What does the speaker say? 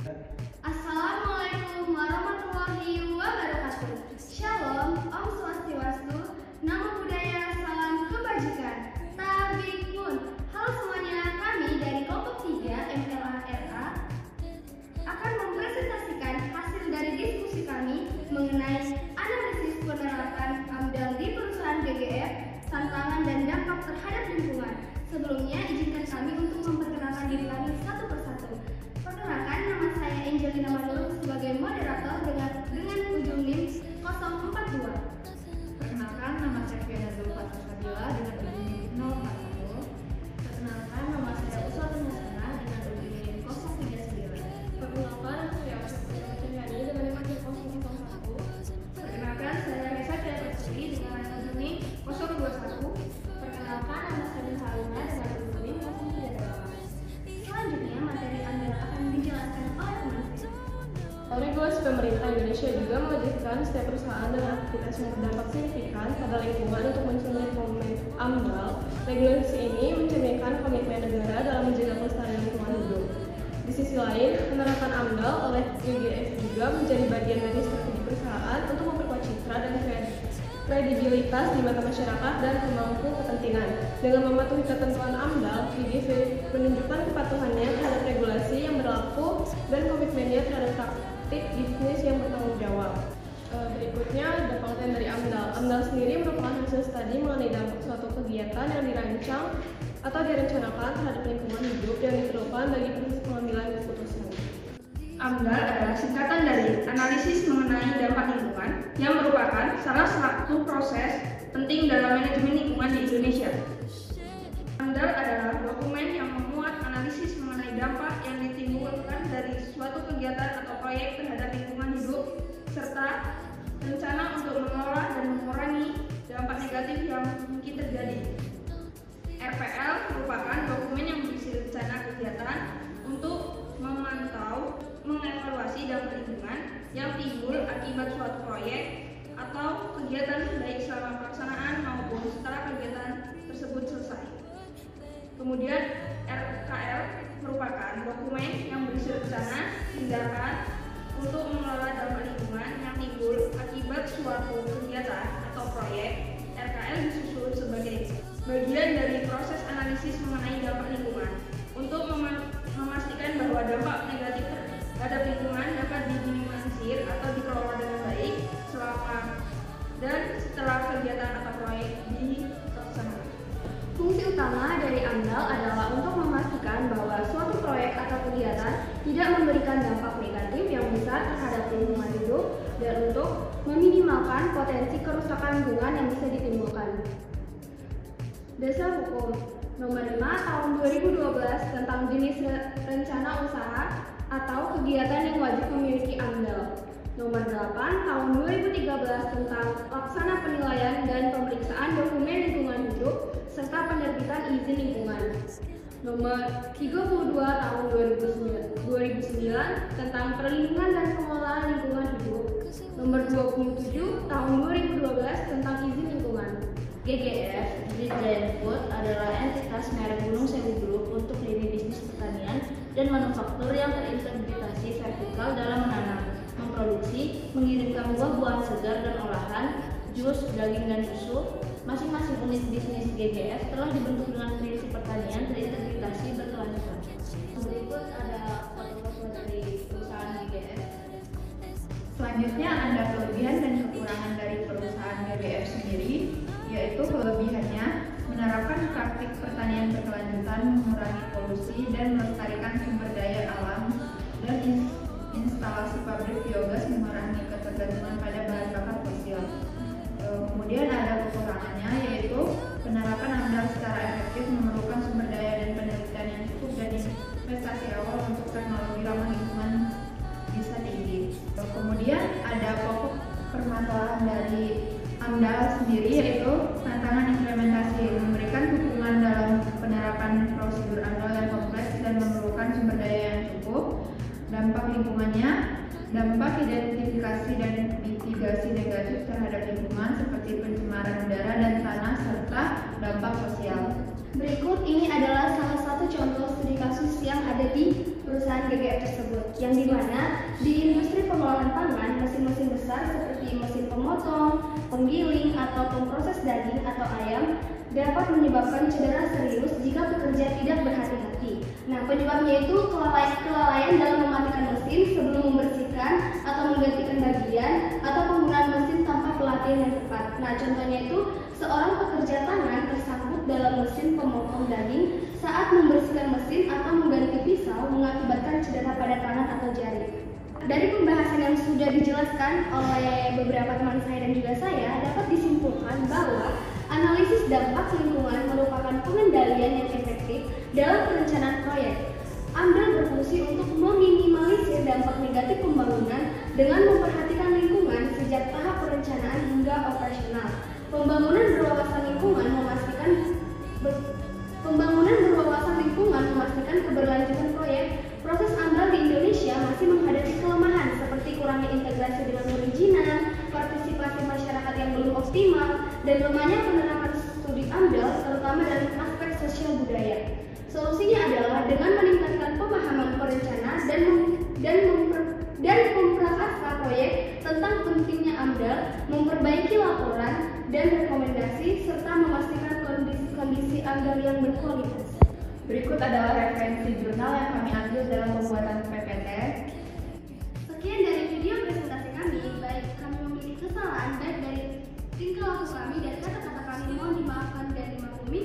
Assalamualaikum warahmatullahi wabarakatuh. Shalom, Om Swastiastu, Namo Buddhaya, salam kebajikan. Tabikun. Halo semuanya, kami dari kelompok 3 MLA-RA akan mempresentasikan hasil dari diskusi kami mengenai analisis penerapan AMDAL di perusahaan GGF, tantangan dan dampak terhadap lingkungan. Sebelumnya, izinkan kami untuk memperkenalkan diri kami satu persatu. Perkenalkan, nama saya Angelina Manur sebagai moderator dengan ujung NIM 042. Perkenalkan, nama saya Fiona Zulfat Sabila dengan ujung NIM 041. Perkenalkan, nama saya Uswatun Hasana dengan ujung NIM 039. Perkenalkan, nama saya Uswatun Hasana dengan ujung NIM 001. Perkenalkan, saya Reza Triatri dengan ujung NIM 021. Perkenalkan, nama saya Bin Haruna dengan ujung NIM 038. Selanjutnya, materi AMDAL akan dijelaskan oleh penulis. Regulasi pemerintah Indonesia juga mewajibkan setiap perusahaan dengan aktivitas yang berdampak signifikan pada lingkungan untuk mencapai komitmen AMDAL. Regulasi ini mencerminkan komitmen negara dalam menjaga kelestarian lingkungan hidup. Di sisi lain, penerapan AMDAL oleh GGF juga menjadi bagian dari strategi perusahaan untuk memperkuat citra dan kredibilitas di mata masyarakat dan pemangku kepentingan. Dengan mematuhi ketentuan AMDAL, GGF menunjukkan kepatuhannya terhadap regulasi yang berlaku dan komitmennya terhadap praktik bisnis yang bertanggung jawab. Berikutnya ada pengertian dari AMDAL. AMDAL sendiri merupakan hasil studi mengenai dampak suatu kegiatan yang dirancang atau direncanakan terhadap lingkungan hidup yang diperlukan bagi proses pengambilan keputusan. AMDAL adalah singkatan dari analisis mengenai dampak lingkungan yang merupakan salah satu proses penting dalam manajemen lingkungan di Indonesia. AMDAL adalah dokumen yang memuat analisis mengenai dampak yang ditimbulkan dari suatu kegiatan atau proyek terhadap lingkungan hidup serta rencana untuk mengelola dan mengurangi dampak negatif yang mungkin terjadi. RPL merupakan dokumen yang berisi rencana kegiatan untuk memantau, mengevaluasi dampak lingkungan yang timbul akibat suatu proyek atau kegiatan baik selama pelaksanaan maupun setelah kegiatan tersebut selesai. Kemudian RKL merupakan dokumen yang berisi rencana tindakan untuk mengelola dampak lingkungan yang timbul akibat suatu kegiatan atau proyek. RKL disusun sebagai bagian dari proses analisis mengenai dampak lingkungan untuk memastikan bahwa dampak negatif terhadap lingkungan dapat diminimalisir atau dikelola dengan baik selama dan setelah kegiatan atau proyek dilaksanakan. Fungsi utama dari AMDAL adalah untuk memastikan bahwa suatu proyek atau kegiatan tidak memberikan dampak negatif yang besar terhadap lingkungan hidup dan untuk meminimalkan potensi kerusakan lingkungan yang bisa ditimbulkan. Dasar Hukum Nomor 5 Tahun 2012 tentang jenis rencana usaha atau kegiatan yang wajib memiliki AMDAL. Nomor 8 Tahun 2013 tentang laksana penilaian dan pemeriksaan dokumen lingkungan hidup serta penerbitan izin lingkungan. Nomor 32 Tahun 2009 tentang perlindungan dan pengelolaan lingkungan hidup. Nomor 27 Tahun 2012 tentang izin lingkungan. GGF, Giant Food, adalah entitas merek Gunung Sewu Group untuk lini bisnis pertanian dan manufaktur yang terintegrasi vertikal dalam menanam, memproduksi, mengirimkan buah-buahan segar dan olahan, jus, daging dan susu. Masing-masing unit bisnis GGF telah dibentuk dengan prinsip pertanian terintegrasi berkelanjutan. Berikut ada foto-foto dari perusahaan GGF. Selanjutnya ada kelebihan dan kekurangan dari perusahaan GGF sendiri, yaitu kelebihannya menerapkan praktik pertanian berkelanjutan, mengurangi polusi dan melestarikan sumber daya alam, dan instalasi pabrik biogas mengurangi ketergantungan pada bahan bakar fosil. Kemudian ada kekurangannya, yaitu penerapan AMDAL secara efektif memerlukan sumber daya dan penelitian yang cukup dan investasi awal untuk teknologi ramah lingkungan bisa tinggi. Kemudian ada pokok permasalahan dari AMDAL sendiri, yaitu tantangan implementasi, memberikan dukungan dalam penerapan prosedur AMDAL yang kompleks dan memerlukan sumber daya yang cukup. Dampak lingkungannya, dampak identifikasi dan mitigasi negatif terhadap lingkungan seperti pencemaran udara dan tanah serta dampak sosial. Berikut ini adalah salah satu contoh studi kasus yang ada di perusahaan GGF tersebut, yang dimana di industri pengolahan pangan, mesin-mesin besar seperti mesin pemotong, penggiling, atau pemproses daging atau ayam dapat menyebabkan cedera serius jika pekerja tidak berhati-hati. Nah, penyebabnya itu kelalaian dalam mematikan mesin sebelum membersihkan atau menggantikan bagian atau penggunaan mesin tanpa pelatihan yang tepat. Nah, contohnya itu seorang pekerja tangan tersangkut dalam mesin pemotong daging saat membersihkan mesin atau mengganti pisau mengakibatkan cedera pada tangan atau jari. Dari pembahasan yang sudah dijelaskan oleh beberapa teman saya dan juga saya, dapat disimpulkan bahwa analisis dampak lingkungan merupakan pengendalian yang efektif dalam perencanaan proyek. AMDAL berfungsi untuk meminimalisir dampak negatif pembangunan dengan memperhatikan lingkungan sejak tahap perencanaan hingga operasional. Pembangunan berwawasan lingkungan memastikan keberlanjutan proyek. Proses AMDAL di Indonesia masih menghadapi kelemahan seperti kurangnya integrasi dengan perizinan, partisipasi masyarakat yang belum optimal, dan lemahnya penerapan studi AMDAL terutama dalam aspek sosial budaya. Solusinya adalah dengan meningkatkan pemahaman perencana dan memprakarsa proyek tentang pentingnya AMDAL, memperbaiki laporan dan rekomendasi, serta memastikan kondisi AMDAL yang berkualitas. Berikut adalah referensi jurnal yang kami ambil dalam pembuatan PPT. Sekian dari video presentasi kami, baik kami memiliki kesalahan baik dari tingkah laku kami dan kata-kata kami mohon dimaafkan dan dimaklumi.